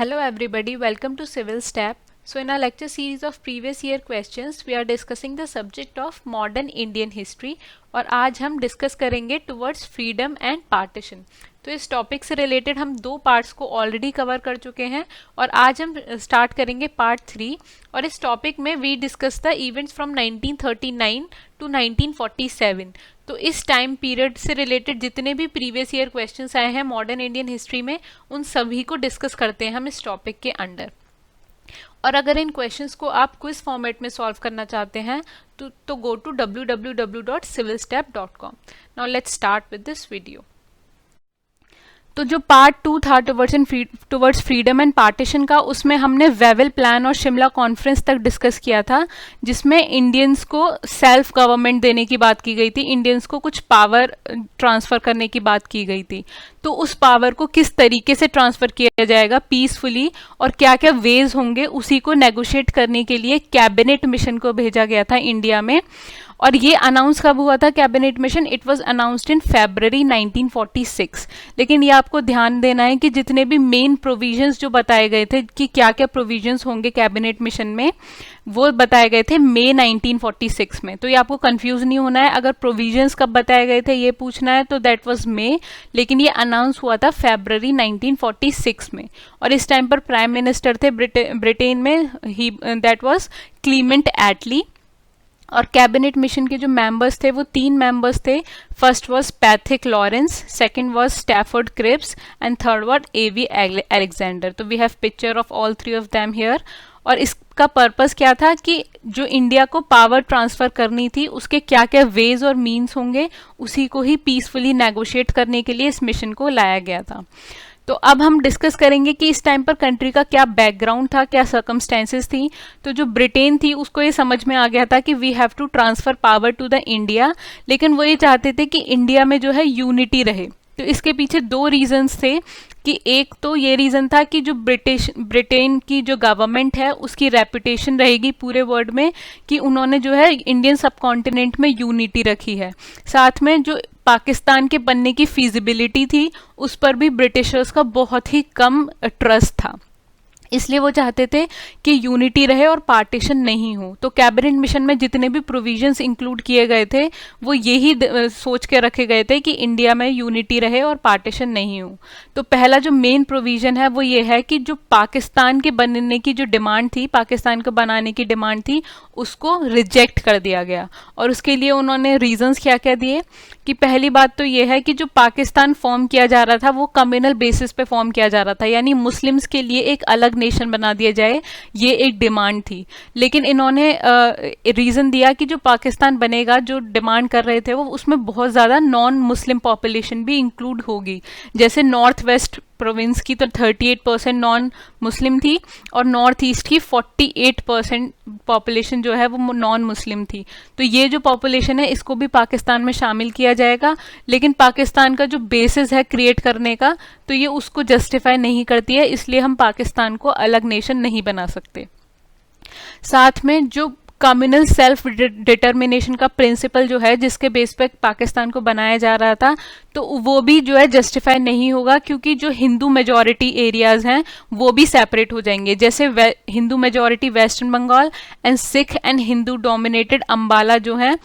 Hello everybody, welcome to Civil Step. So in our lecture series of previous year questions, we are discussing the subject of modern Indian history और आज हम discuss करेंगे towards freedom and partition. तो इस topic से related हम दो parts को ऑलरेडी कवर कर चुके हैं और आज हम स्टार्ट करेंगे पार्ट 3 और इस टॉपिक में we discuss the events from 1939 to 1947। तो इस टाइम पीरियड से रिलेटेड जितने भी प्रीवियस ईयर क्वेश्चंस आए हैं मॉडर्न इंडियन हिस्ट्री में उन सभी को डिस्कस करते हैं हम इस टॉपिक के अंडर। और अगर इन क्वेश्चंस को आप क्विज फॉर्मेट में सॉल्व करना चाहते हैं तो go to www.civilstep.com। Now let's start with this video. तो जो पार्ट 2 था टुवर्ड्स फ्रीडम एंड पार्टीशन का, उसमें हमने वेवेल प्लान और शिमला कॉन्फ्रेंस तक डिस्कस किया था, जिसमें इंडियंस को सेल्फ गवर्नमेंट देने की बात की गई थी, इंडियंस को कुछ पावर ट्रांसफ़र करने की बात की गई थी। तो उस पावर को किस तरीके से ट्रांसफ़र किया जाएगा पीसफुली और क्या क्या वेज होंगे, उसी को नेगोशिएट करने के लिए कैबिनेट मिशन को भेजा गया था इंडिया में। और ये अनाउंस कब हुआ था cabinet mission? It was announced in February 1946। लेकिन ये आपको ध्यान देना है कि जितने भी मेन प्रोविजंस जो बताए गए थे कि क्या क्या प्रोविजंस होंगे कैबिनेट मिशन में, वो बताए गए थे मई 1946 में। तो ये आपको कंफ्यूज नहीं होना है, अगर प्रोविजंस कब बताए गए थे ये पूछना है तो दैट वाज मई, लेकिन ये अनाउंस हुआ था February 1946 में। और इस टाइम पर प्राइम मिनिस्टर थे ब्रिटेन में, ही दैट वाज क्लीमेंट एटली। और कैबिनेट मिशन के जो मेंबर्स थे वो 3 मेंबर्स थे। First was Pethick Lawrence, second was Stafford Cripps and third was AV Alexander. तो we have picture of all 3 of them here. और इसका पर्पस क्या था कि जो इंडिया को पावर ट्रांसफ़र करनी थी उसके क्या क्या वेज और मीन्स होंगे, उसी को ही पीसफुली नेगोशिएट करने के लिए इस मिशन को लाया गया था। तो अब हम डिस्कस करेंगे कि इस टाइम पर कंट्री का क्या बैकग्राउंड था, क्या सर्कमस्टेंसेस थी। तो जो ब्रिटेन थी उसको ये समझ में आ गया था कि we have to transfer power to the India, लेकिन वो ये चाहते थे कि इंडिया में जो है यूनिटी रहे। तो इसके पीछे 2 रीजंस थे कि एक तो ये रीज़न था कि जो ब्रिटेन की जो गवर्नमेंट है उसकी रेपुटेशन रहेगी पूरे वर्ल्ड में कि उन्होंने जो है इंडियन सब कॉन्टिनेंट में यूनिटी रखी है। साथ में जो पाकिस्तान के बनने की फिजिबिलिटी थी उस पर भी ब्रिटिशर्स का बहुत ही कम ट्रस्ट था, इसलिए वो चाहते थे कि यूनिटी रहे और पार्टीशन नहीं हो। तो कैबिनेट मिशन में जितने भी प्रोविजंस इंक्लूड किए गए थे वो यही सोच के रखे गए थे कि इंडिया में यूनिटी रहे और पार्टीशन नहीं हो। तो पहला जो मेन प्रोविजन है वो ये है कि जो पाकिस्तान के बनने की जो डिमांड थी, पाकिस्तान को बनाने की डिमांड थी, उसको रिजेक्ट कर दिया गया। और उसके लिए उन्होंने रीजंस क्या क्या दिए कि पहली बात तो ये है कि जो पाकिस्तान फॉर्म किया जा रहा था वो कम्युनल बेसिस पे फॉर्म किया जा रहा था, यानी मुस्लिम्स के लिए एक अलग नेशन बना दिया जाए, ये एक डिमांड थी। लेकिन इन्होंने रीज़न दिया कि जो पाकिस्तान बनेगा, जो डिमांड कर रहे थे वो, उसमें बहुत ज़्यादा नॉन मुस्लिम पॉपुलेशन भी इंक्लूड होगी। जैसे नॉर्थ वेस्ट प्रोविंस की तो 38% नॉन मुस्लिम थी और नॉर्थ ईस्ट की 48% पॉपुलेशन जो है वो नॉन मुस्लिम थी। तो ये जो पॉपुलेशन है इसको भी पाकिस्तान में शामिल किया जाएगा, लेकिन पाकिस्तान का जो बेसिस है क्रिएट करने का तो ये उसको जस्टिफाई नहीं करती है, इसलिए हम पाकिस्तान को अलग नेशन नहीं बना सकते। साथ में जो कम्युनल सेल्फ डिटर्मिनेशन का प्रिंसिपल जो है जिसके बेस पे पाकिस्तान को बनाया जा रहा था, तो वो भी जो है जस्टिफाई नहीं होगा, क्योंकि जो हिंदू मेजॉरिटी एरियाज हैं वो भी सेपरेट हो जाएंगे। जैसे Hindu majority western Bengal and Sikh and Hindu dominated Ambala जो है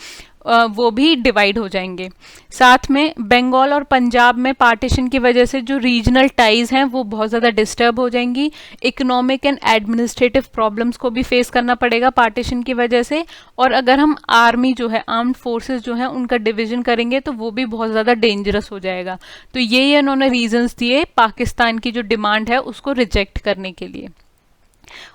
वो भी डिवाइड हो जाएंगे। साथ में बंगाल और पंजाब में पार्टीशन की वजह से जो रीजनल टाइज हैं वो बहुत ज़्यादा डिस्टर्ब हो जाएंगी। इकोनॉमिक एंड एडमिनिस्ट्रेटिव प्रॉब्लम्स को भी फेस करना पड़ेगा पार्टीशन की वजह से। और अगर हम आर्मी जो है, आर्म्ड फोर्सेस जो है, उनका डिवीजन करेंगे तो वो भी बहुत ज़्यादा डेंजरस हो जाएगा। तो ये इन्होंने रीजंस दिए पाकिस्तान की जो डिमांड है उसको रिजेक्ट करने के लिए।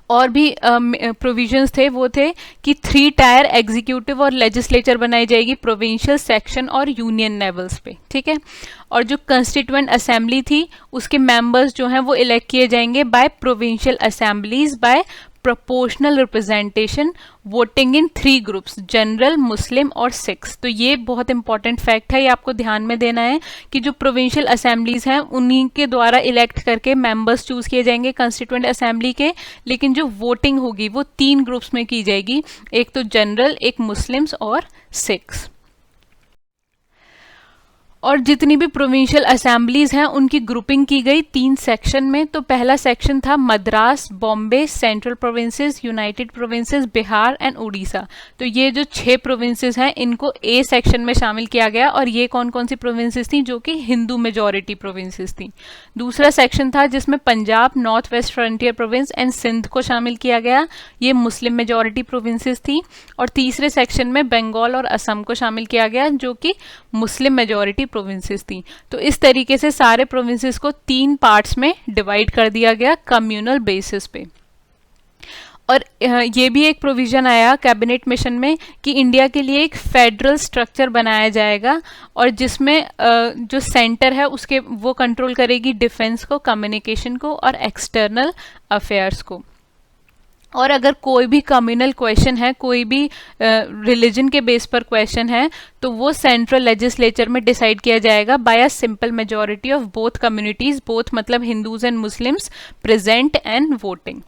और भी प्रोविजंस थे, वो थे कि 3 टायर एग्जीक्यूटिव और लेजिस्लेचर बनाई जाएगी प्रोविंशियल, सेक्शन और यूनियन लेवल्स पे, ठीक है। और जो कंस्टिट्यूएंट असेंबली थी उसके मेंबर्स जो हैं वो इलेक्ट किए जाएंगे by provincial assemblies by proportional representation, voting in 3 groups, general, Muslim और सिख्स। तो ये बहुत इंपॉर्टेंट फैक्ट है, ये आपको ध्यान में देना है कि जो प्रोविंशियल असेंबलीज हैं उन्हीं के द्वारा इलेक्ट करके मेंबर्स चूज किए जाएंगे कंस्टिट्यूएंट असेंबली के, लेकिन जो वोटिंग होगी वो 3 ग्रुप्स में की जाएगी, एक तो जनरल, एक मुस्लिम्स और सिख्स। और जितनी भी प्रोविंशियल असेंबलीज हैं उनकी ग्रुपिंग की गई 3 सेक्शन में। तो पहला सेक्शन था Madras, Bombay, central provinces, United provinces, Bihar and Orissa. तो ये जो 6 प्रोविंसेस हैं इनको ए सेक्शन में शामिल किया गया, और ये कौन कौन सी प्रोविंसेस थी, जो कि हिंदू मेजॉरिटी प्रोविंसेस थी। दूसरा सेक्शन था जिसमें Punjab, north west frontier province and Sindh को शामिल किया गया, ये मुस्लिम मेजॉरिटी प्रोविंसेस थी। और तीसरे सेक्शन में बंगाल और असम को शामिल किया गया, जो कि मुस्लिम मेजॉरिटी प्रोविंसेस थी। तो इस तरीके से सारे प्रोविंसेस को 3 पार्ट्स में डिवाइड कर दिया गया कम्युनल बेसिस पे। और ये भी एक प्रोविजन आया कैबिनेट मिशन में कि इंडिया के लिए एक फेडरल स्ट्रक्चर बनाया जाएगा, और जिसमें जो सेंटर है उसके वो कंट्रोल करेगी डिफेंस को, कम्युनिकेशन को और एक्सटर्नल अफेयर्स को। और अगर कोई भी कम्युनल क्वेश्चन है, कोई भी रिलीजन के बेस पर क्वेश्चन है, तो वो सेंट्रल लेजिस्लेचर में डिसाइड किया जाएगा by a simple majority of both communities, both मतलब Hindus and Muslims present and voting.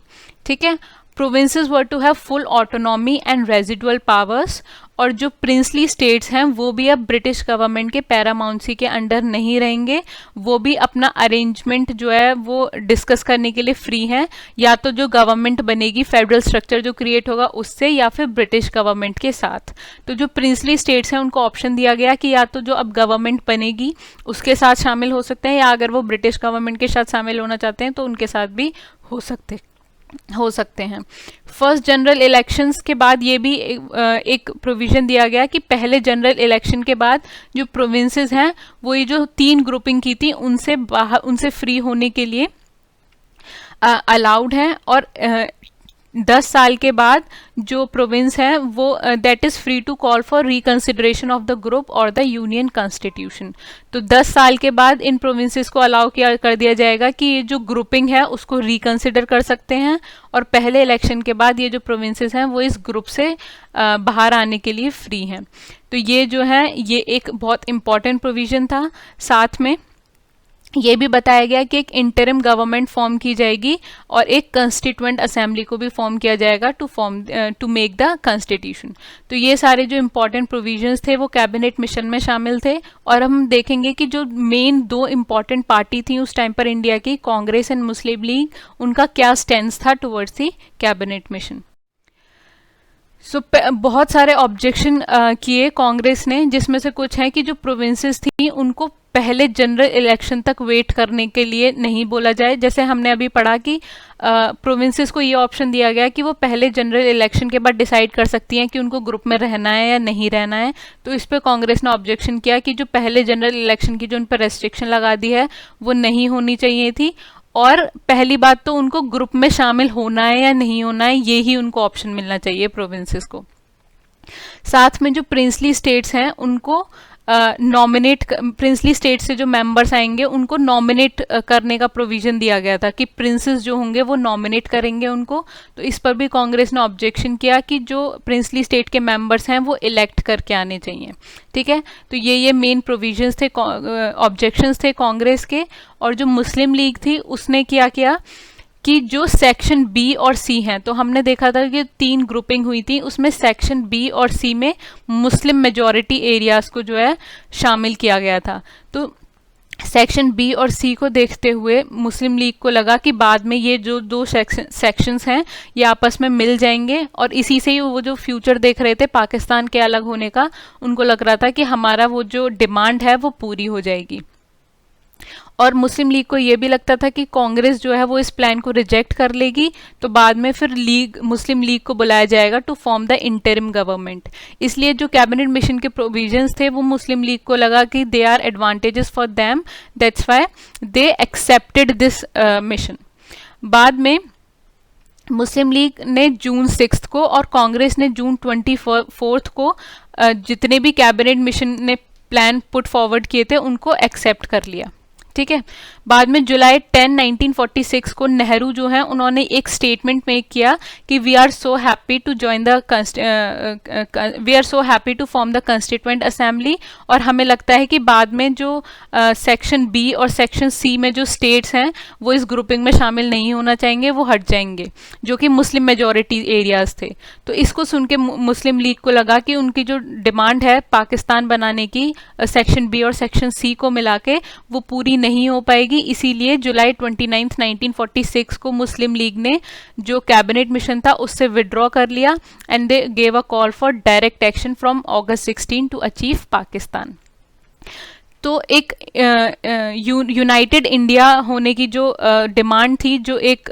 ठीक है। Provinces were to have full autonomy and residual powers, और जो प्रिंसली स्टेट्स हैं वो भी अब ब्रिटिश गवर्नमेंट के पैरामाउंसी के अंडर नहीं रहेंगे, वो भी अपना अरेंजमेंट जो है वो डिस्कस करने के लिए फ्री हैं, या तो जो गवर्नमेंट बनेगी, फेडरल स्ट्रक्चर जो क्रिएट होगा उससे, या फिर ब्रिटिश गवर्नमेंट के साथ। तो जो प्रिंसली स्टेट्स हैं उनको ऑप्शन दिया गया कि या तो जो अब गवर्नमेंट बनेगी उसके साथ शामिल हो सकते हैं, या अगर वो ब्रिटिश गवर्नमेंट के साथ शामिल होना चाहते हैं तो उनके साथ भी हो सकते हैं। फर्स्ट जनरल इलेक्शंस के बाद ये भी एक प्रोविजन दिया गया कि पहले जनरल इलेक्शन के बाद जो प्रोविंसेस हैं वो ये जो 3 ग्रुपिंग की थी उनसे फ्री होने के लिए अलाउड हैं, और 10 साल के बाद जो प्रोविंस है वो that is free to call for reconsideration of the group और द यूनियन कॉन्स्टिट्यूशन। तो 10 साल के बाद इन प्रोविंसेस को अलाउ कर दिया जाएगा कि ये जो ग्रुपिंग है उसको रिकन्सिडर कर सकते हैं, और पहले इलेक्शन के बाद ये जो प्रोविंसेस हैं वो इस ग्रुप से बाहर आने के लिए फ्री हैं। तो ये जो है ये एक बहुत इंपॉर्टेंट प्रोविज़न था। साथ में ये भी बताया गया कि एक इंटरिम गवर्नमेंट फॉर्म की जाएगी और एक कंस्टिट्यूएंट असेंबली को भी फॉर्म किया जाएगा टू मेक द कॉन्स्टिट्यूशन। तो ये सारे जो इंपॉर्टेंट प्रोविजंस थे वो कैबिनेट मिशन में शामिल थे, और हम देखेंगे कि जो मेन 2 इंपॉर्टेंट पार्टी थी उस टाइम पर इंडिया की, कांग्रेस एंड मुस्लिम लीग, उनका क्या स्टैंड था टुवर्ड्स द कैबिनेट मिशन। बहुत सारे ऑब्जेक्शन किए कांग्रेस ने, जिसमें से कुछ है कि जो प्रोविंसेस थी उनको पहले जनरल इलेक्शन तक वेट करने के लिए नहीं बोला जाए। जैसे हमने अभी पढ़ा कि प्रोविंसेस को ये ऑप्शन दिया गया कि वो पहले जनरल इलेक्शन के बाद डिसाइड कर सकती हैं कि उनको ग्रुप में रहना है या नहीं रहना है। तो इस पे कांग्रेस ने ऑब्जेक्शन किया कि जो पहले जनरल इलेक्शन की जो उन पर रेस्ट्रिक्शन लगा दी है वो नहीं होनी चाहिए थी, और पहली बात तो उनको ग्रुप में शामिल होना है या नहीं होना है ये ही उनको ऑप्शन मिलना चाहिए प्रोविंसेस को। साथ में जो प्रिंसली स्टेट्स हैं उनको प्रिंसली स्टेट से जो मेंबर्स आएंगे उनको नॉमिनेट करने का प्रोविजन दिया गया था कि प्रिंसेस जो होंगे वो नॉमिनेट करेंगे उनको। तो इस पर भी कांग्रेस ने ऑब्जेक्शन किया कि जो प्रिंसली स्टेट के मेंबर्स हैं वो इलेक्ट करके आने चाहिए। ठीक है। तो ये मेन प्रोविजंस थे, ऑब्जेक्शंस थे कांग्रेस के। और जो मुस्लिम लीग थी उसने क्या किया कि जो सेक्शन बी और सी हैं, तो हमने देखा था कि 3 ग्रुपिंग हुई थी, उसमें सेक्शन बी और सी में मुस्लिम मेजॉरिटी एरियाज को जो है शामिल किया गया था। तो सेक्शन बी और सी को देखते हुए मुस्लिम लीग को लगा कि बाद में ये जो 2 सेक्शंस हैं ये आपस में मिल जाएंगे, और इसी से ही वो जो फ्यूचर देख रहे थे पाकिस्तान के अलग होने का, उनको लग रहा था कि हमारा वो जो डिमांड है वो पूरी हो जाएगी। और मुस्लिम लीग को ये भी लगता था कि कांग्रेस जो है वो इस प्लान को रिजेक्ट कर लेगी, तो बाद में फिर मुस्लिम लीग को बुलाया जाएगा to form the interim government. इसलिए जो कैबिनेट मिशन के प्रोविजंस थे वो मुस्लिम लीग को लगा कि they are advantages for them, that's why they accepted this mission. बाद में मुस्लिम लीग ने जून 6 को और कांग्रेस ने जून 24 को जितने भी कैबिनेट मिशन ने प्लान पुट फॉरवर्ड किए थे उनको एक्सेप्ट कर लिया। ठीक है। बाद में जुलाई 10 1946 को नेहरू जो है उन्होंने एक स्टेटमेंट मेक किया कि we are so happy to form the constituent assembly, और हमें लगता है कि बाद में जो सेक्शन बी और सेक्शन सी में जो स्टेट्स हैं वो इस ग्रुपिंग में शामिल नहीं होना चाहेंगे, वो हट जाएंगे, जो कि मुस्लिम मेजोरिटी एरियाज थे। तो इसको सुन के मुस्लिम लीग को लगा कि उनकी जो डिमांड है पाकिस्तान बनाने की सेक्शन बी और सेक्शन सी को मिला के वो पूरी नहीं हो पाएगी, इसीलिए जुलाई 29 1946 को मुस्लिम लीग ने जो कैबिनेट मिशन था उससे विड्रॉ कर लिया and they gave a call for direct action from August 16 to achieve Pakistan. तो एक यूनाइटेड इंडिया होने की जो डिमांड थी, जो एक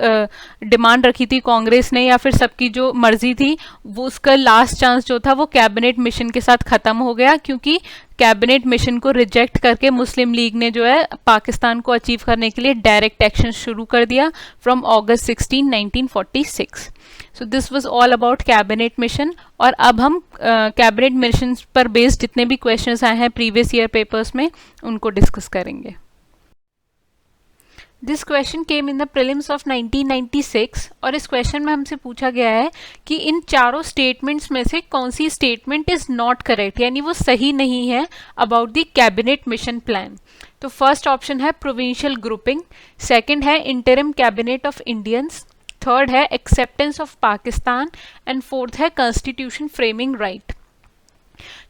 डिमांड रखी थी कांग्रेस ने या फिर सबकी जो मर्जी थी, वो उसका लास्ट चांस जो था वो कैबिनेट मिशन के साथ ख़त्म हो गया, क्योंकि कैबिनेट मिशन को रिजेक्ट करके मुस्लिम लीग ने जो है पाकिस्तान को अचीव करने के लिए डायरेक्ट एक्शन शुरू कर दिया from August 16 1946। So this was all about cabinet mission. और अब हम कैबिनेट मिशन पर बेस्ड जितने भी क्वेश्चंस आए हैं प्रीवियस ईयर पेपर्स में उनको डिस्कस करेंगे। This question came in the prelims of 1996 और इस क्वेश्चन में हमसे पूछा गया है कि इन चारों स्टेटमेंट्स में से कौन सी स्टेटमेंट इज नॉट करेक्ट, यानी वो सही नहीं है about the cabinet mission plan. तो फर्स्ट ऑप्शन है प्रोविंशियल ग्रुपिंग, सेकंड है interim cabinet of Indians, third है acceptance of Pakistan and fourth है कॉन्स्टिट्यूशन फ्रेमिंग राइट।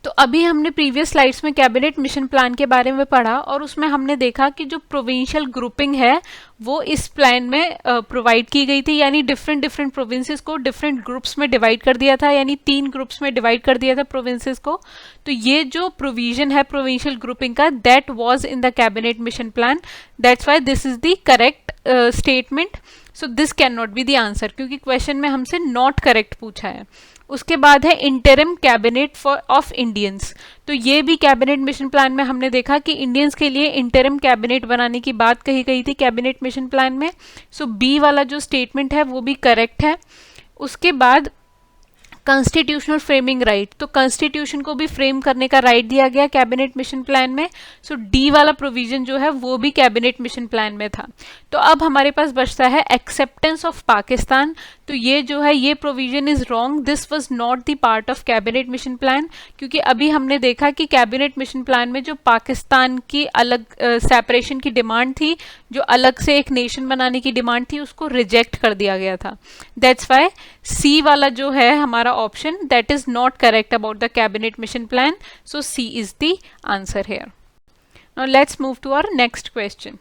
तो अभी हमने प्रीवियस स्लाइड्स में कैबिनेट मिशन प्लान के बारे में पढ़ा और उसमें हमने देखा कि जो प्रोविंशियल ग्रुपिंग है वो इस प्लान में प्रोवाइड की गई थी, यानी डिफरेंट प्रोविंसेस को डिफरेंट ग्रुप्स में डिवाइड कर दिया था, यानी 3 ग्रुप्स में डिवाइड कर दिया था प्रोविंसेस को। तो ये जो प्रोविजन है प्रोविंशियल ग्रुपिंग का, that was in the cabinet mission plan, that's why this is the correct statement. So this can not be the answer, क्योंकि क्वेश्चन में हमसे नॉट करेक्ट पूछा है। उसके बाद है interim cabinet for of Indians. तो ये भी कैबिनेट मिशन प्लान में हमने देखा कि इंडियंस के लिए इंटरिम कैबिनेट बनाने की बात कही गई थी कैबिनेट मिशन प्लान में। सो बी वाला जो स्टेटमेंट है वो भी करेक्ट है। उसके बाद कॉन्स्टिट्यूशनल फ्रेमिंग राइट, तो कॉन्स्टिट्यूशन को भी फ्रेम करने का राइट दिया गया कैबिनेट मिशन प्लान में। सो डी वाला प्रोविजन जो है वो भी कैबिनेट मिशन प्लान में था। तो अब हमारे पास बचता है एक्सेप्टेंस ऑफ पाकिस्तान। तो ये जो है ये provision is wrong, this was not the part of cabinet mission plan, क्योंकि अभी हमने देखा कि कैबिनेट मिशन प्लान में जो पाकिस्तान की अलग सेपरेशन की डिमांड थी, जो अलग से एक नेशन बनाने की डिमांड थी, उसको रिजेक्ट कर दिया गया था। दैट्स वाई सी वाला जो है हमारा option that is not correct about the cabinet mission plan, so C is the answer here. Now let's move to our next question.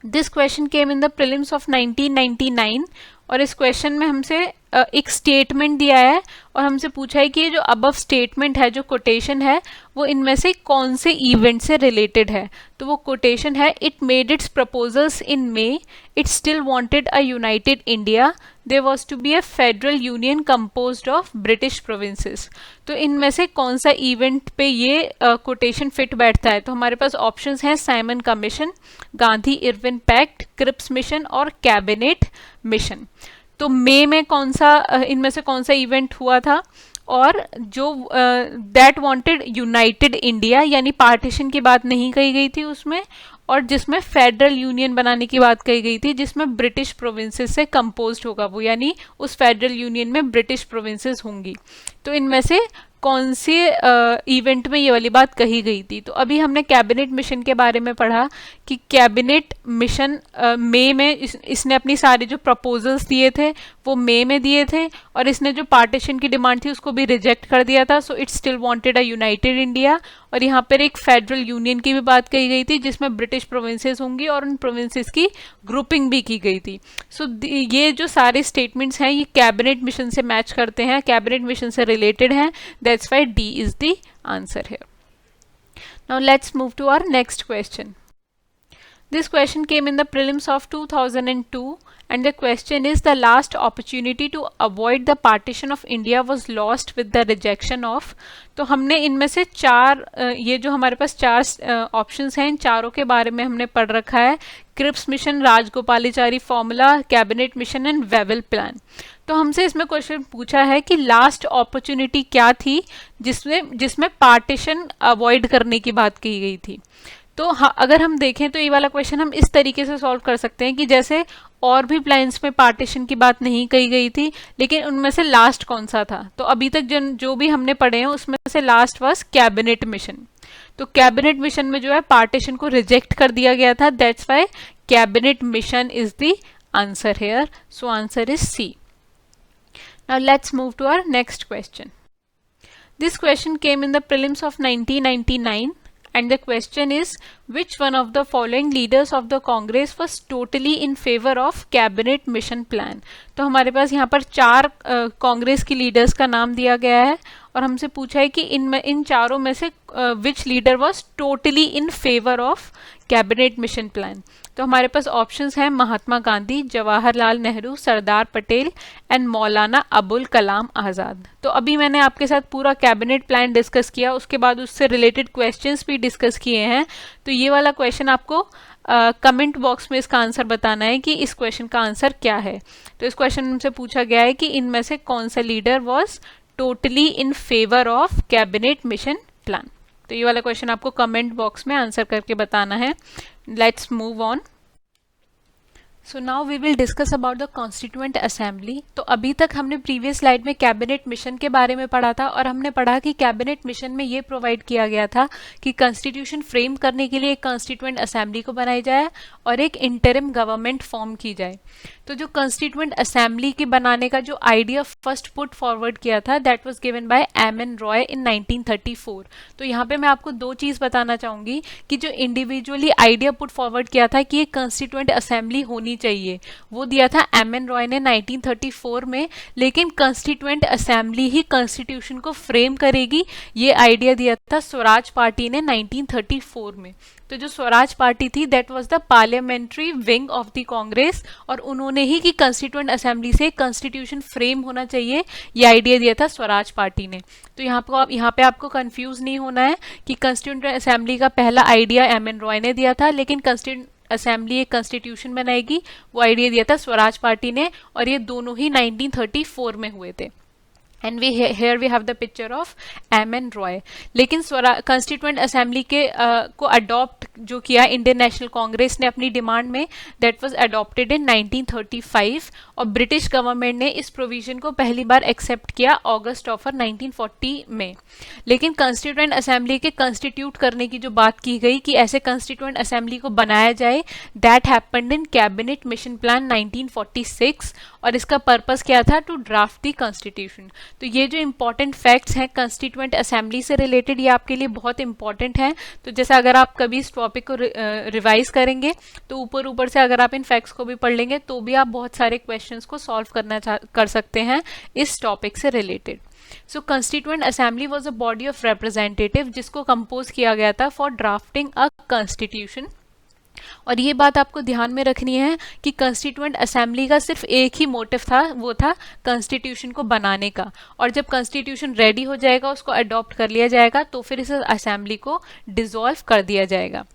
This question came in the prelims of 1999 और इस question में हमसे एक statement दिया है और हमसे पूछा है कि ये जो अबव स्टेटमेंट है, जो कोटेशन है, वो इनमें से कौन से इवेंट से रिलेटेड है। तो वो कोटेशन है, it made its proposals in May, it still wanted a united India, there was to be a federal union composed of British provinces. तो इनमें से कौन सा इवेंट पे ये कोटेशन फिट बैठता है। तो हमारे पास ऑप्शंस हैं Simon commission, Gandhi Irwin pact, Cripps mission और कैबिनेट मिशन। तो मई में कौन सा इनमें से कौन सा इवेंट हुआ था, और जो दैट वांटेड यूनाइटेड इंडिया, यानी पार्टीशन की बात नहीं कही गई थी उसमें, और जिसमें फेडरल यूनियन बनाने की बात कही गई थी, जिसमें ब्रिटिश प्रोविंसेस से कंपोज्ड होगा वो, यानी उस फेडरल यूनियन में ब्रिटिश प्रोविंसेस होंगी। तो इनमें से कौन से इवेंट में ये वाली बात कही गई थी। तो अभी हमने कैबिनेट मिशन के बारे में पढ़ा कि कैबिनेट मिशन मई में इसने अपनी सारे जो प्रपोजल्स दिए थे वो मई में दिए थे, और इसने जो पार्टीशन की डिमांड थी उसको भी रिजेक्ट कर दिया था। So it still wanted a united India, और यहाँ पर एक फेडरल यूनियन की भी बात कही गई थी जिसमें ब्रिटिश प्रोविंसेस होंगी और उन प्रोविंसेस की ग्रुपिंग भी की गई थी। सो ये जो सारे स्टेटमेंट्स हैं ये कैबिनेट मिशन से मैच करते हैं, कैबिनेट मिशन से रिलेटेड हैं। That's why D is the answer here. Now let's move to our next question. This question came in the prelims of 2002 and the question is, the last opportunity to avoid the partition of India was lost with the rejection of। तो हमने इनमें से चार ये जो हमारे पास चार options हैं, इन चारों के बारे में हमने पढ़ रखा है, Cripps mission, Rajagopalachari formula, cabinet mission and Wavell plan. तो हमसे इसमें क्वेश्चन पूछा है कि लास्ट अपॉर्चुनिटी क्या थी जिसमें पार्टीशन अवॉइड करने की बात की गई थी। तो अगर हम देखें तो ये वाला क्वेश्चन हम इस तरीके से सॉल्व कर सकते हैं कि जैसे और भी प्लान्स में पार्टीशन की बात नहीं कही गई थी, लेकिन उनमें से लास्ट कौन सा था, तो अभी तक जो भी हमने पढ़े हैं उसमें से लास्ट वाज कैबिनेट मिशन। तो कैबिनेट मिशन में जो है पार्टीशन को रिजेक्ट कर दिया गया था, that's why cabinet mission is the answer here, so answer is C. Now let's move to our next question. This question came in the prelims of 1999 and the question is which one of the following leaders of the Congress was totally in favor of cabinet mission plan। तो हमारे पास यहाँ पर 4 कांग्रेस की leaders का नाम दिया गया है और हमसे पूछा है कि इन चारों में से which leader was totally in favour of cabinet mission plan. तो हमारे पास ऑप्शंस हैं महात्मा गांधी, जवाहरलाल नेहरू, सरदार पटेल एंड मौलाना अबुल कलाम आज़ाद। तो अभी मैंने आपके साथ पूरा कैबिनेट प्लान डिस्कस किया, उसके बाद उससे रिलेटेड क्वेश्चंस भी डिस्कस किए हैं। तो ये वाला क्वेश्चन आपको कमेंट बॉक्स में इसका आंसर बताना है कि इस क्वेश्चन का आंसर क्या है। तो इस क्वेश्चन में से पूछा गया है कि इनमें से कौन सा leader was totally in favour of cabinet mission plan. तो ये वाला क्वेश्चन आपको कमेंट बॉक्स में आंसर करके बताना है। Let's move on. So now we will discuss about the constituent assembly. तो अभी तक हमने प्रीवियस स्लाइड में कैबिनेट मिशन के बारे में पढ़ा था और हमने पढ़ा कि कैबिनेट मिशन में ये प्रोवाइड किया गया था कि कॉन्स्टिट्यूशन फ्रेम करने के लिए एक कॉन्स्टिट्यूएंट असेंबली को बनाई जाए और एक इंटरिम गवर्नमेंट फॉर्म की जाए। तो जो कॉन्स्टिट्यूएंट असेंबली के बनाने का जो आइडिया फर्स्ट पुट फॉरवर्ड किया था that was given by M N. Roy in 1934। तो यहाँ पे मैं आपको 2 चीज़ बताना चाहूँगी कि जो इंडिविजुअली आइडिया पुट फॉरवर्ड किया था कि एक कॉन्स्टिट्यूएंट असेंबली होनी चाहिए, वो दिया था एम.एन. रॉय ने 1934 में, लेकिन कॉन्स्टिट्यूएंट असेंबली ही कॉन्स्टिट्यूशन को फ्रेम करेगी ये आइडिया दिया था स्वराज पार्टी ने 1934 में। तो जो स्वराज पार्टी थी that was the parliamentary wing of the Congress और उन्होंने ही कि कॉन्स्टिट्यूएंट असेंबली से कॉन्स्टिट्यूशन फ्रेम होना चाहिए ये आइडिया दिया था स्वराज पार्टी ने। तो यहाँ पे आपको कंफ्यूज नहीं होना है कि कॉन्स्टिट्यूएंट असेंबली का पहला आइडिया एम.एन. रॉय ने दिया था, लेकिन कॉन्स्टिट्यूएंट असेंबली एक कॉन्स्टिट्यूशन बनाएगी वो आइडिया दिया था स्वराज पार्टी ने और ये दोनों ही 1934 में हुए थे। And here we have the picture of M.N.. Roy. लेकिन कॉन्स्टिट्यूएंट असेंबली के को अडॉप्ट जो किया इंडियन नेशनल कांग्रेस ने अपनी डिमांड में दैट वाज अडॉप्टेड इन 1935 और ब्रिटिश गवर्नमेंट ने इस प्रोविजन को पहली बार एक्सेप्ट किया अगस्त ऑफ 1940 में। लेकिन कॉन्स्टिट्यूएंट असेंबली के कॉन्स्टिट्यूट करने की जो बात की गई कि ऐसे कॉन्स्टिट्यूएंट असेंबली को बनाया जाए that happened in cabinet mission plan 1946 और इसका पर्पस क्या था, टू ड्राफ्ट दी कॉन्स्टिट्यूशन। तो ये जो इंपॉर्टेंट फैक्ट्स हैं कॉन्स्टिट्यूएंट असेंबली से रिलेटेड ये आपके लिए बहुत इंपॉर्टेंट हैं। तो जैसे अगर आप कभी इस टॉपिक को रिवाइज करेंगे तो ऊपर ऊपर से अगर आप इन फैक्ट्स को भी पढ़ लेंगे तो भी आप बहुत सारे क्वेश्चंस को सॉल्व कर सकते हैं इस टॉपिक से related. So constituent assembly was a body of representative जिसको कंपोज किया गया था फॉर ड्राफ्टिंग अ कॉन्स्टिट्यूशन। और ये बात आपको ध्यान में रखनी है कि कॉन्स्टिट्यूएंट असेंबली का सिर्फ एक ही मोटिव था, वो था कॉन्स्टिट्यूशन को बनाने का। और जब कॉन्स्टिट्यूशन रेडी हो जाएगा उसको अडॉप्ट कर लिया जाएगा तो फिर इस असेंबली को डिसॉल्व कर दिया जाएगा।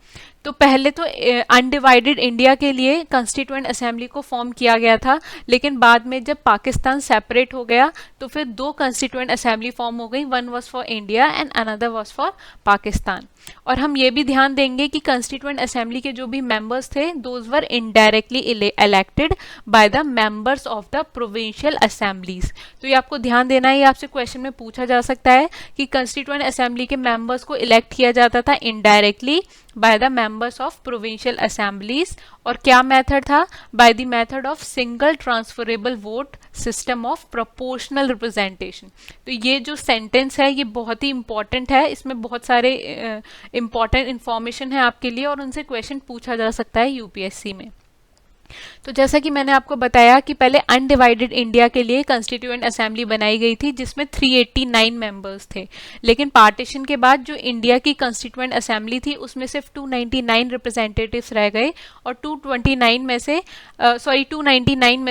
तो पहले तो अनडिवाइडेड इंडिया के लिए कॉन्स्टिट्यूएंट असेंबली को फॉर्म किया गया था, लेकिन बाद में जब पाकिस्तान सेपरेट हो गया तो फिर 2 कॉन्स्टिट्यूएंट असेंबली फॉर्म हो गई, one was for India and another was for Pakistan. और हम ये भी ध्यान देंगे कि कॉन्स्टिट्यूएंट असेंबली के जो भी मेंबर्स थे those were indirectly elected by the members of the provincial assemblies. तो ये आपको ध्यान देना है, ये आपसे क्वेश्चन में पूछा जा सकता है कि कॉन्स्टिट्यूएंट असेंबली के मेंबर्स को इलेक्ट किया जाता था indirectly by the members of provincial assemblies. और क्या मेथड था, by the method of single transferable vote system of proportional representation. तो ये जो सेंटेंस है ये बहुत ही इंपॉर्टेंट है, इसमें बहुत सारे इंपॉर्टेंट इंफॉर्मेशन है आपके लिए और उनसे क्वेश्चन पूछा जा सकता है यूपीएससी में। तो जैसा कि मैंने आपको बताया कि पहले अनडिवाइडेड इंडिया के लिए कॉन्स्टिट्यूएंट असेंबली बनाई गई थी जिसमें 389 मेंबर्स थे, लेकिन पार्टीशन के बाद जो इंडिया की कॉन्स्टिट्यूएंट असेंबली थी उसमें सिर्फ 299 रिप्रेजेंटेटिव्स रह गए और 299 में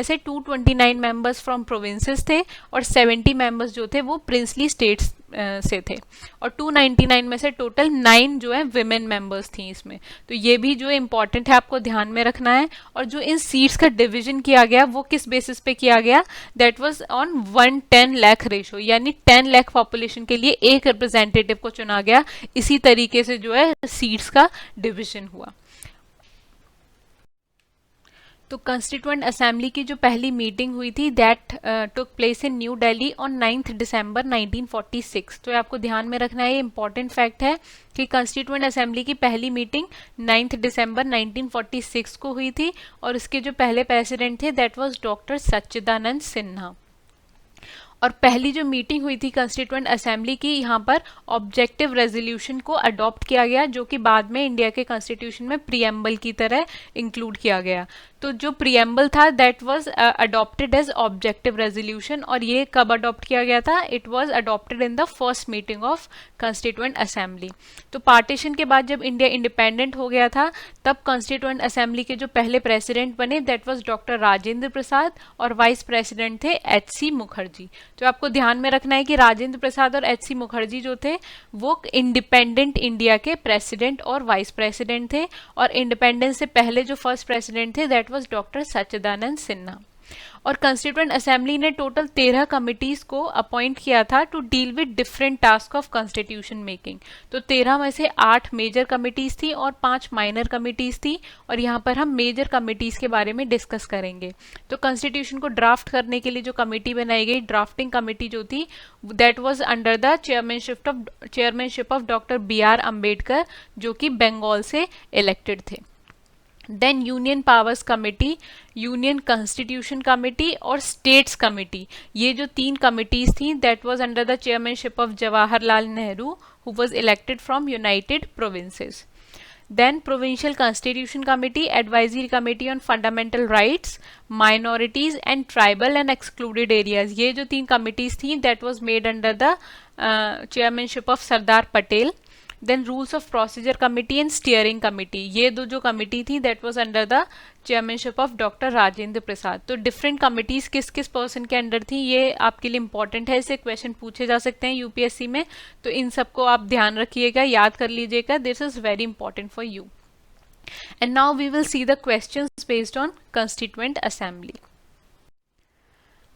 से 229 मेंबर्स फ्रॉम प्रोविंसेस थे और 70 मेंबर्स जो थे वो प्रिंसली स्टेट्स से थे, और 299 में से टोटल 9 जो है विमेन मेंबर्स थी इसमें। तो ये भी जो इम्पॉर्टेंट है आपको ध्यान में रखना है। और जो इन सीट्स का डिवीजन किया गया वो किस बेसिस पे किया गया, that was on 110 lakh ratio, यानी 10 लाख पॉपुलेशन के लिए एक रिप्रेजेंटेटिव को चुना गया। इसी तरीके से जो है सीट्स का डिवीजन हुआ। तो कॉन्स्टिट्यूएंट असेंबली की जो पहली मीटिंग हुई थी that took place in new Delhi on 9 दिसंबर 1946। तो आपको ध्यान में रखना है, ये इंपॉर्टेंट फैक्ट है कि कॉन्स्टिट्यूएंट असेंबली की पहली मीटिंग 9 दिसंबर 1946 को हुई थी, और इसके जो पहले प्रेसिडेंट थे that was doctor Sachchidananda Sinha. और पहली जो मीटिंग हुई थी कॉन्स्टिट्यूएंट असेंबली की, यहाँ पर ऑब्जेक्टिव रेजोल्यूशन को अडॉप्ट किया गया, जो कि बाद में इंडिया के कॉन्स्टिट्यूशन में प्रीएम्बल की तरह इंक्लूड किया गया। तो जो प्रीएम्बल था that was adopted as objective resolution, और ये कब अडॉप्ट किया गया था, it was adopted in the first meeting of constituent assembly. तो पार्टीशन के बाद जब इंडिया इंडिपेंडेंट हो गया था तब कॉन्स्टिट्यूएंट असेंबली के जो पहले प्रेसिडेंट बने दैट वाज डॉक्टर राजेंद्र प्रसाद, और वाइस प्रेसिडेंट थे एच.सी. मुखर्जी। तो आपको ध्यान में रखना है कि राजेंद्र प्रसाद और एच.सी. मुखर्जी जो थे वो इंडिपेंडेंट इंडिया के प्रेसिडेंट और वाइस प्रेसिडेंट थे, और इंडिपेंडेंस से पहले जो फर्स्ट प्रेसिडेंट थे that was doctor Sachchidananda Sinha. और कॉन्स्टिट्यूएंट असेंबली ने टोटल 13 कमिटीज को अपॉइंट किया था to deal with different task of constitution making. तो 13 में से 8 मेजर कमिटीज थी और 5 माइनर कमिटीज थी, और यहाँ पर हम मेजर कमिटीज के बारे में डिस्कस करेंगे। तो कॉन्स्टिट्यूशन को ड्राफ्ट करने के लिए जो कमिटी बनाई गई, ड्राफ्टिंग कमिटी जो थी, that was under the chairmanship of doctor B R. Ambedkar, जो कि बंगाल से इलेक्टेड थे। Then union powers committee, union constitution committee और स्टेट्स कमेटी, ये जो 3 कमिटीज थी that was under the chairmanship of Jawaharlal Nehru, who was elected from united provinces. Then Provincial Constitution Committee, Advisory Committee on Fundamental Rights, Minorities and Tribal and Excluded Areas, ये जो 3 committees थी that was made under the chairmanship of Sardar Patel. Then rules of procedure committee and steering committee, ये दो जो committee थी that was under the chairmanship of doctor Rajendra Prasad. तो different committees किस किस पर्सन के अंडर थी ये आपके लिए इंपॉर्टेंट है, इससे क्वेश्चन पूछे जा सकते हैं यूपीएससी में, तो इन सबको आप ध्यान रखिएगा, याद कर लीजिएगा, this is very important for you. And now we will see the questions based on constituent assembly.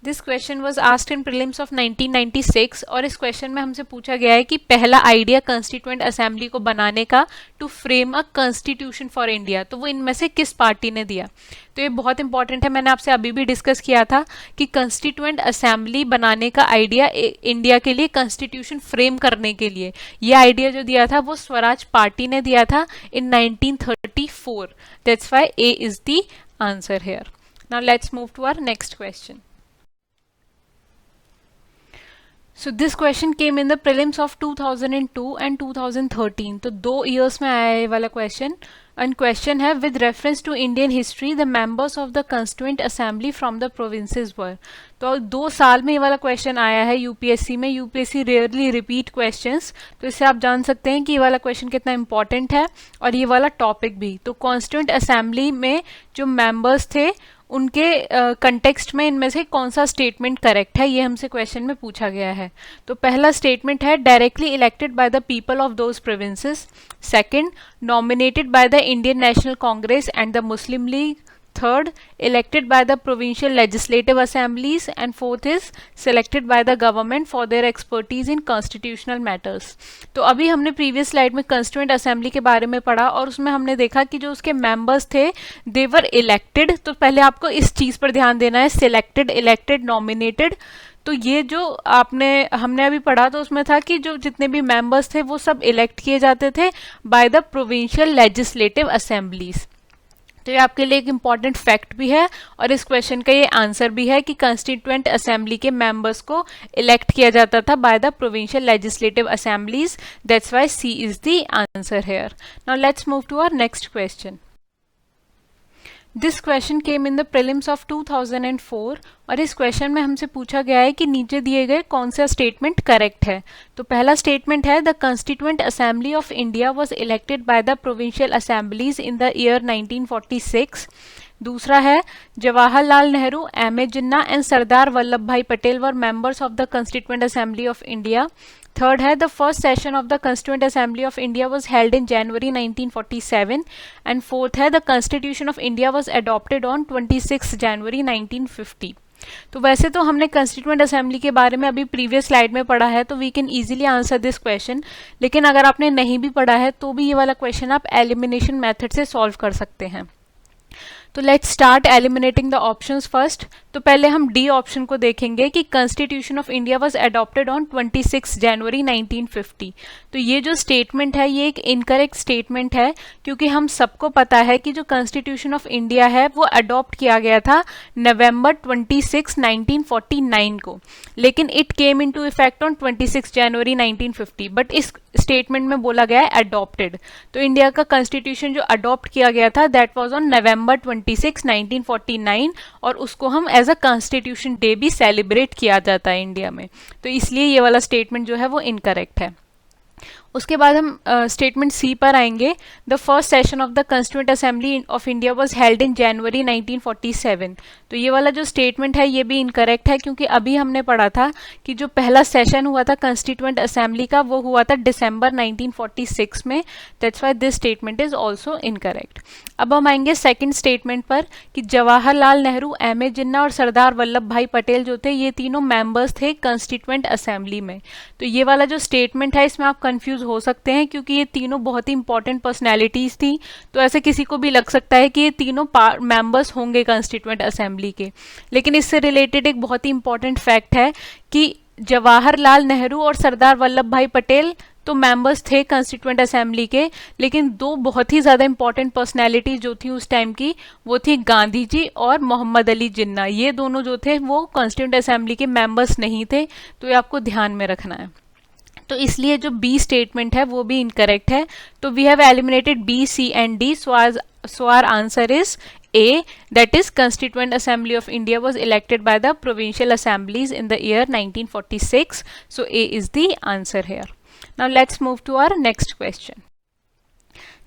This question was asked in prelims of 1996, और इस क्वेश्चन में हमसे पूछा गया है कि पहला आइडिया कॉन्स्टिट्यूएंट असेंबली को बनाने का to frame a constitution for India, तो वो इनमें से किस पार्टी ने दिया। तो ये बहुत इंपॉर्टेंट है, मैंने आपसे अभी भी डिस्कस किया था कि कॉन्स्टिट्यूएंट असेंबली बनाने का आइडिया इंडिया के लिए कॉन्स्टिट्यूशन फ्रेम करने के लिए, ये आइडिया जो दिया था वो स्वराज पार्टी ने दिया था in 1934। That's why A is the answer here. Now let's move to our next question. So this question came in the prelims of 2002 and 2013, तो 2 years में आया ये वाला क्वेश्चन। एंड क्वेश्चन है with reference to Indian history the members of the constituent assembly from the provinces were. तो 2 साल में ये वाला क्वेश्चन आया है यूपीएससी में। यूपीएससी रेयरली रिपीट क्वेश्चंस, तो इससे आप जान सकते हैं कि ये वाला क्वेश्चन कितना इंपॉर्टेंट है, और ये वाला टॉपिक भी। तो कॉन्स्टिट्यूएंट असेंबली में जो मेंबर्स थे उनके कंटेक्स्ट में इनमें से कौन सा स्टेटमेंट करेक्ट है, ये हमसे क्वेश्चन में पूछा गया है। तो पहला स्टेटमेंट है directly elected by the people of those provinces. Second, nominated by the Indian national Congress and the Muslim league. Third, elected by the provincial legislative assemblies. And fourth is selected by the government for their expertise in constitutional matters. तो अभी हमने previous slide में constituent assembly के बारे में पढ़ा, और उसमें हमने देखा कि जो उसके मेंबर्स थे दे वर इलेक्टेड। तो पहले आपको इस चीज़ पर ध्यान देना है, सिलेक्टेड, इलेक्टेड, नॉमिनेटेड। तो ये जो हमने अभी पढ़ा तो उसमें था कि जो जितने भी मेंबर्स थे वो सब इलेक्ट किए जाते थे bye the provincial legislative assemblies. तो ये आपके लिए एक इम्पॉर्टेंट फैक्ट भी है, और इस क्वेश्चन का ये आंसर भी है कि कॉन्स्टिट्यूएंट असेंबली के मेंबर्स को इलेक्ट किया जाता था by the provincial legislative assemblies. That's why C is the answer here. Now let's move to our next question. This question came in the prelims of 2004, और इस क्वेश्चन में हमसे पूछा गया है कि नीचे दिए गए कौन सा स्टेटमेंट करेक्ट है। तो पहला स्टेटमेंट है the constituent assembly of India was elected by the provincial assemblies in the year 1946। दूसरा है Jawaharlal Nehru, M A Jinnah and Sardar Vallabh भाई Patel were members of the constituent assembly of India. Third है the first session of the constituent assembly of India was held in January 1947 and fourth है the constitution of India was adopted on 26 January 1950। तो वैसे तो हमने constituent assembly के बारे में अभी प्रीवियस स्लाइड में पढ़ा है, तो we can easily answer this question, लेकिन अगर आपने नहीं भी पढ़ा है तो भी ये वाला क्वेश्चन आप एलिमिनेशन मेथड से सॉल्व कर सकते हैं। तो let's start eliminating the options first. तो पहले हम डी ऑप्शन को देखेंगे कि constitution of India was adopted on 26 January 1950। तो ये जो स्टेटमेंट है ये एक इनकरेक्ट स्टेटमेंट है, क्योंकि हम सबको पता है कि जो कॉन्स्टिट्यूशन ऑफ इंडिया है वो अडॉप्ट किया गया था नवंबर 26 1949 को, लेकिन it came into effect on 26 January 1950। But इस स्टेटमेंट में बोला गया है अडॉप्टेड। तो इंडिया का कॉन्स्टिट्यूशन जो अडॉप्ट किया गया था दैट वाज ऑन नवंबर 26 1949, और उसको हम एज अ कॉन्स्टिट्यूशन डे भी सेलिब्रेट किया जाता है इंडिया में। तो इसलिए ये वाला स्टेटमेंट जो है वो इनकरेक्ट है। उसके बाद हम स्टेटमेंट सी पर आएंगे। The first session of the constituent assembly of India was held in January 1947। तो ये वाला जो स्टेटमेंट है ये भी इनकरेक्ट है, क्योंकि अभी हमने पढ़ा था कि जो पहला सेशन हुआ था कंस्टिट्यूएंट असेंबली का वो हुआ था दिसंबर 1946 में। That's why this statement is also incorrect. अब हम आएंगे सेकंड स्टेटमेंट पर कि जवाहरलाल नेहरू, एम ए जिन्ना और सरदार वल्लभ भाई पटेल जो थे ये तीनों मेंबर्स थे कंस्टिट्यूएंट असेंबली में। तो ये वाला जो स्टेटमेंट है इसमें आप कंफ्यूज हो सकते हैं, क्योंकि ये तीनों बहुत ही इंपॉर्टेंट पर्सनैलिटीज थी। तो ऐसे किसी को भी लग सकता है कि ये तीनों मेंबर्स होंगे कंस्टिट्यूएंट असेंबली के, लेकिन इससे रिलेटेड एक बहुत ही इंपॉर्टेंट फैक्ट है कि जवाहरलाल नेहरू और सरदार वल्लभ भाई पटेल तो मेंबर्स थे कंस्टिट्यूएंट असेंबली के, लेकिन दो बहुत ही ज़्यादा इंपॉर्टेंट पर्सनैलिटीज जो थी उस टाइम की वो थी गांधी जी और मोहम्मद अली जिन्ना। ये दोनों जो थे वो कंस्टिट्यूएंट असेंबली के मेंबर्स नहीं थे, तो ये आपको ध्यान में रखना है। तो इसलिए जो बी स्टेटमेंट है वो भी इनकरेक्ट है। तो we have eliminated B, C and D, so our answer is A, that is Constituent Assembly of India was elected by the provincial assemblies in the year 1946. So A is the answer here. Now let's move to our next question.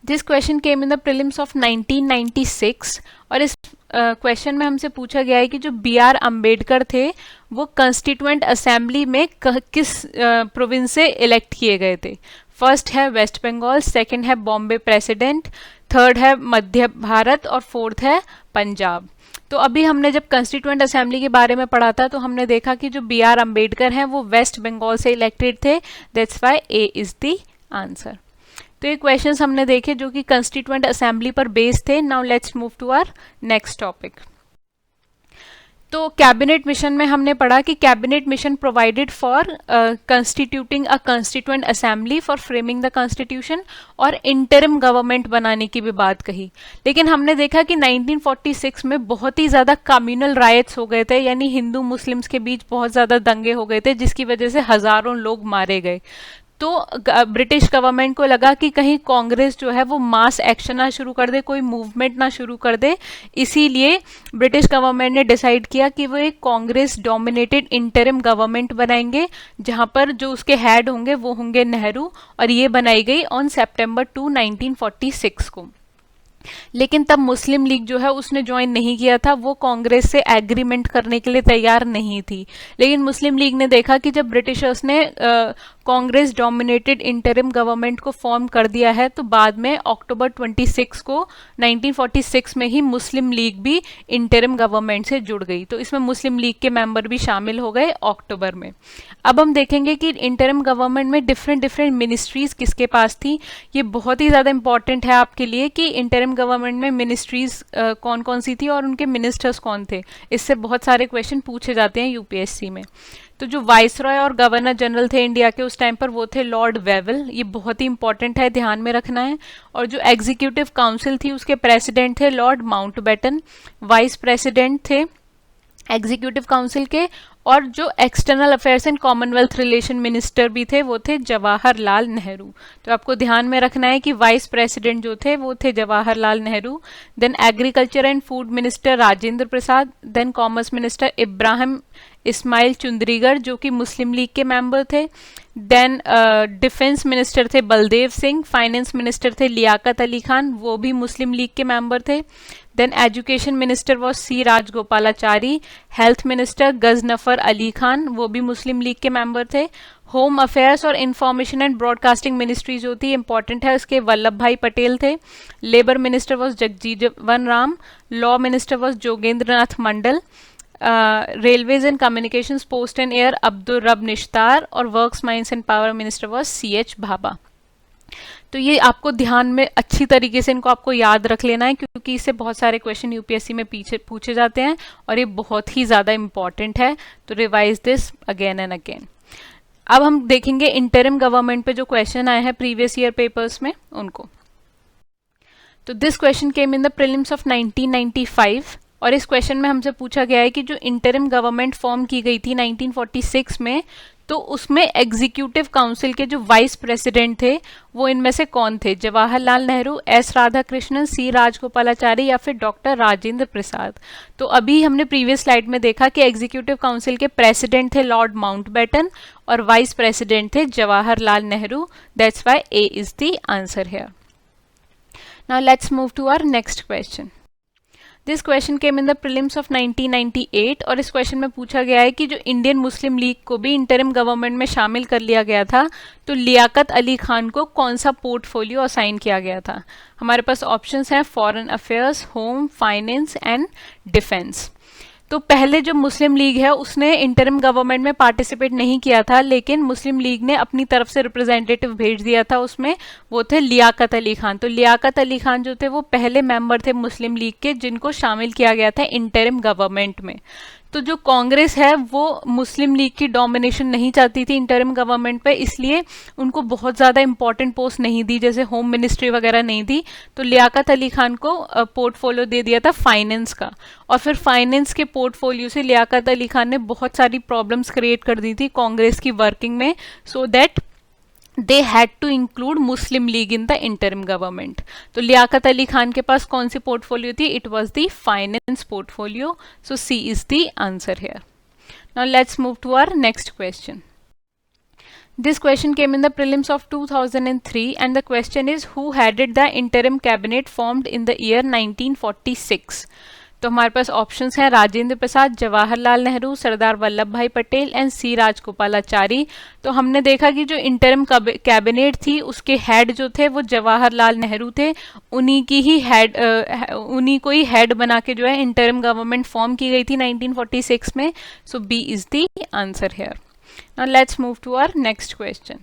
This question came in the prelims of 1996 और इस question में हमसे पूछा गया है कि जो B are Ambedkar थे वो कंस्टिट्यूएंट असेंबली में किस प्रोविंस से इलेक्ट किए गए थे। फर्स्ट है वेस्ट बंगाल, सेकंड है बॉम्बे प्रेसिडेंट, थर्ड है मध्य भारत और फोर्थ है पंजाब। तो अभी हमने जब कंस्टिट्यूएंट असेंबली के बारे में पढ़ा था तो हमने देखा कि जो बी आर अम्बेडकर हैं वो वेस्ट बंगाल से इलेक्टेड थे। That's why A is the answer. तो ये क्वेश्चंस हमने देखे जो कि कंस्टिट्यूएंट असेंबली पर बेस्ड थे। Now let's move to our next topic. तो कैबिनेट मिशन में हमने पढ़ा कि cabinet mission provided for constituting a constituent assembly for framing the constitution और इंटरिम गवर्नमेंट बनाने की भी बात कही। लेकिन हमने देखा कि 1946 में बहुत ही ज़्यादा कम्युनल राइट्स हो गए थे, यानी हिंदू मुस्लिम्स के बीच बहुत ज़्यादा दंगे हो गए थे, जिसकी वजह से हज़ारों लोग मारे गए। तो ब्रिटिश गवर्नमेंट को लगा कि कहीं कांग्रेस जो है वो मास एक्शन ना शुरू कर दे, कोई मूवमेंट ना शुरू कर दे, इसीलिए ब्रिटिश गवर्नमेंट ने डिसाइड किया कि वो एक कांग्रेस डोमिनेटेड इंटरिम गवर्नमेंट बनाएंगे, जहां पर जो उसके हेड होंगे वो होंगे नेहरू, और ये बनाई गई ऑन सितंबर 2 1946 को। लेकिन तब मुस्लिम लीग जो है उसने ज्वाइन नहीं किया था, वो कांग्रेस से एग्रीमेंट करने के लिए तैयार नहीं थी। लेकिन मुस्लिम लीग ने देखा कि जब ब्रिटिशर्स ने कांग्रेस डोमिनेटेड इंटरिम गवर्नमेंट को फॉर्म कर दिया है, तो बाद में अक्टूबर 26 को 1946 में ही मुस्लिम लीग भी इंटरिम गवर्नमेंट से जुड़ गई। तो इसमें मुस्लिम लीग के मेंबर भी शामिल हो गए अक्टूबर में। अब हम देखेंगे कि इंटरिम गवर्नमेंट में डिफरेंट मिनिस्ट्रीज किसके पास थी। ये बहुत ही ज़्यादा इंपॉर्टेंट है आपके लिए कि इंटरिम गवर्नमेंट में मिनिस्ट्रीज कौन कौन सी थी और उनके मिनिस्टर्स कौन थे। इससे बहुत सारे क्वेश्चन पूछे जाते हैं यूपीएससी में। तो जो वाइसरॉय और गवर्नर जनरल थे इंडिया के उस टाइम पर वो थे लॉर्ड वेवल, ये बहुत ही इंपॉर्टेंट है, ध्यान में रखना है। और जो एग्जीक्यूटिव काउंसिल थी उसके प्रेसिडेंट थे लॉर्ड माउंटबेटन, वाइस प्रेसिडेंट थे एग्जीक्यूटिव काउंसिल के, और जो external affairs and Commonwealth relation minister भी थे वो थे जवाहरलाल नेहरू। तो आपको ध्यान में रखना है कि वाइस प्रेसिडेंट जो थे वो थे Jawaharlal Nehru, then agriculture and food minister Rajendra Prasad, then commerce minister Ibrahim Ismail Chundrigar जो कि मुस्लिम लीग के मेंबर थे, देन डिफेंस मिनिस्टर थे बलदेव सिंह, फाइनेंस मिनिस्टर थे लियाकत अली खान, वो भी मुस्लिम लीग के मेंबर थे, then education minister was C Rajagopalachari, health minister Ghazanfar Ali Khan, वो भी मुस्लिम लीग के मेंबर थे। होम अफेयर्स और इंफॉर्मेशन एंड ब्रॉडकास्टिंग मिनिस्ट्री जो थी इंपॉर्टेंट है, उसके वल्लभ भाई पटेल थे। Labour minister was Jagjivan Ram, law minister was Jogendra Nath Mandal, railways and communications post and air Abdul Rab Nishtar, और works mines and power minister was CH Bhabha. तो ये आपको ध्यान में अच्छी तरीके से इनको आपको याद रख लेना है, क्योंकि इससे बहुत सारे क्वेश्चन यूपीएससी में पीछे पूछे जाते हैं और ये बहुत ही ज़्यादा इंपॉर्टेंट है। तो revise this again and again. अब हम देखेंगे इंटरिम गवर्नमेंट पे जो क्वेश्चन आए हैं प्रीवियस ईयर पेपर्स में उनको। तो this question came in the prelims of 1995 और इस क्वेश्चन में हमसे पूछा गया है कि जो इंटरिम गवर्नमेंट फॉर्म की गई थी 1946 में, तो उसमें एग्जीक्यूटिव काउंसिल के जो वाइस प्रेसिडेंट थे वो इनमें से कौन थे? जवाहरलाल नेहरू, एस राधाकृष्णन, सी राजगोपालाचारी या फिर डॉक्टर राजेंद्र प्रसाद। तो अभी हमने प्रीवियस स्लाइड में देखा कि एग्जीक्यूटिव काउंसिल के प्रेसिडेंट थे लॉर्ड माउंटबेटन और वाइस प्रेसिडेंट थे Jawaharlal Nehru. That's why A is the answer here. Now let's move to our next question. This question came in the prelims of 1998 और इस क्वेश्चन में पूछा गया है कि जो इंडियन मुस्लिम लीग को भी इंटरिम गवर्नमेंट में शामिल कर लिया गया था, तो लियाकत अली खान को कौन सा पोर्टफोलियो असाइन किया गया था? हमारे पास ऑप्शंस हैं foreign affairs, home, finance and defence. तो पहले जो मुस्लिम लीग है उसने इंटरिम गवर्नमेंट में पार्टिसिपेट नहीं किया था, लेकिन मुस्लिम लीग ने अपनी तरफ से रिप्रेजेंटेटिव भेज दिया था उसमें, वो थे लियाकत अली खान। तो लियाकत अली खान जो थे वो पहले मेंबर थे मुस्लिम लीग के जिनको शामिल किया गया था इंटरिम गवर्नमेंट में। तो जो कांग्रेस है वो मुस्लिम लीग की डोमिनेशन नहीं चाहती थी इंटरिम गवर्नमेंट पे, इसलिए उनको बहुत ज़्यादा इंपॉर्टेंट पोस्ट नहीं दी, जैसे होम मिनिस्ट्री वगैरह नहीं दी। तो लियाकत अली खान को पोर्टफोलियो दे दिया था फाइनेंस का, और फिर फाइनेंस के पोर्टफोलियो से लियाकत अली खान ने बहुत सारी प्रॉब्लम्स क्रिएट कर दी थी कांग्रेस की वर्किंग में, so that they had to include Muslim League in the interim government. तो लियाकत अली खान के पास कौन सी पोर्टफोलियो थी? It was the finance portfolio. So C is the answer here. Now let's move to our next question. This question came in the prelims of 2003 and the question is who headed the interim cabinet formed in the year 1946? तो हमारे पास options हैं राजेंद्र प्रसाद, जवाहरलाल नेहरू, सरदार वल्लभ भाई Patel and सी राजगोपालाचारी। तो हमने देखा कि जो इंटरिम कैबिनेट थी उसके हेड जो थे वो जवाहरलाल नेहरू थे, उन्हीं की ही हेड उन्हीं को ही हेड बना के जो है इंटरिम गवर्नमेंट फॉर्म की गई थी 1946 में। So B is the answer here. Now let's move to our next question.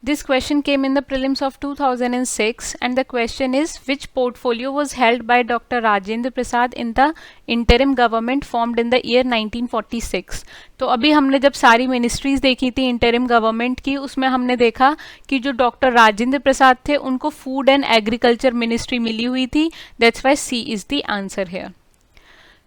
This question came in the prelims of 2006 and the question is which portfolio was held by Dr. Rajendra Prasad in the interim government formed in the year 1946? तो अभी हमने जब सारी ministries देखी थी interim government की, उसमें हमने देखा कि जो डॉक्टर राजेंद्र प्रसाद थे उनको फूड एंड एग्रीकल्चर मिनिस्ट्री मिली हुई थी। That's why C is the answer here.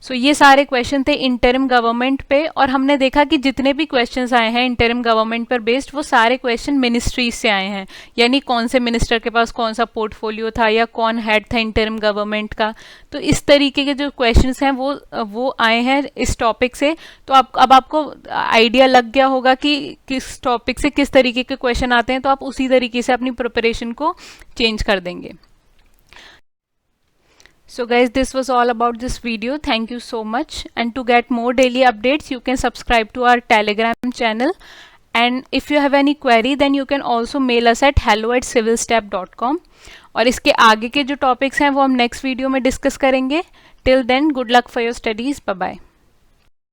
So ये सारे क्वेश्चन थे इंटरिम गवर्नमेंट पे, और हमने देखा कि जितने भी क्वेश्चंस आए हैं इंटरिम गवर्नमेंट पर बेस्ड वो सारे क्वेश्चन मिनिस्ट्रीज से आए हैं, यानी कौन से मिनिस्टर के पास कौन सा पोर्टफोलियो था या कौन हेड था इंटरिम गवर्नमेंट का। तो इस तरीके के जो क्वेश्चंस हैं वो आए हैं इस टॉपिक से। तो अब आपको आइडिया लग गया होगा कि किस टॉपिक से किस तरीके के क्वेश्चन आते हैं, तो आप उसी तरीके से अपनी प्रिपरेशन को चेंज कर देंगे। So guys, this was all about this video. Thank you so much, and to get more daily updates you can subscribe to our Telegram channel, and if you have any query then you can also mail us at hello@civilstep.com। और इसके आगे के जो topics हैं वो हम next video में discuss करेंगे। Till then, good luck for your studies. Bye bye.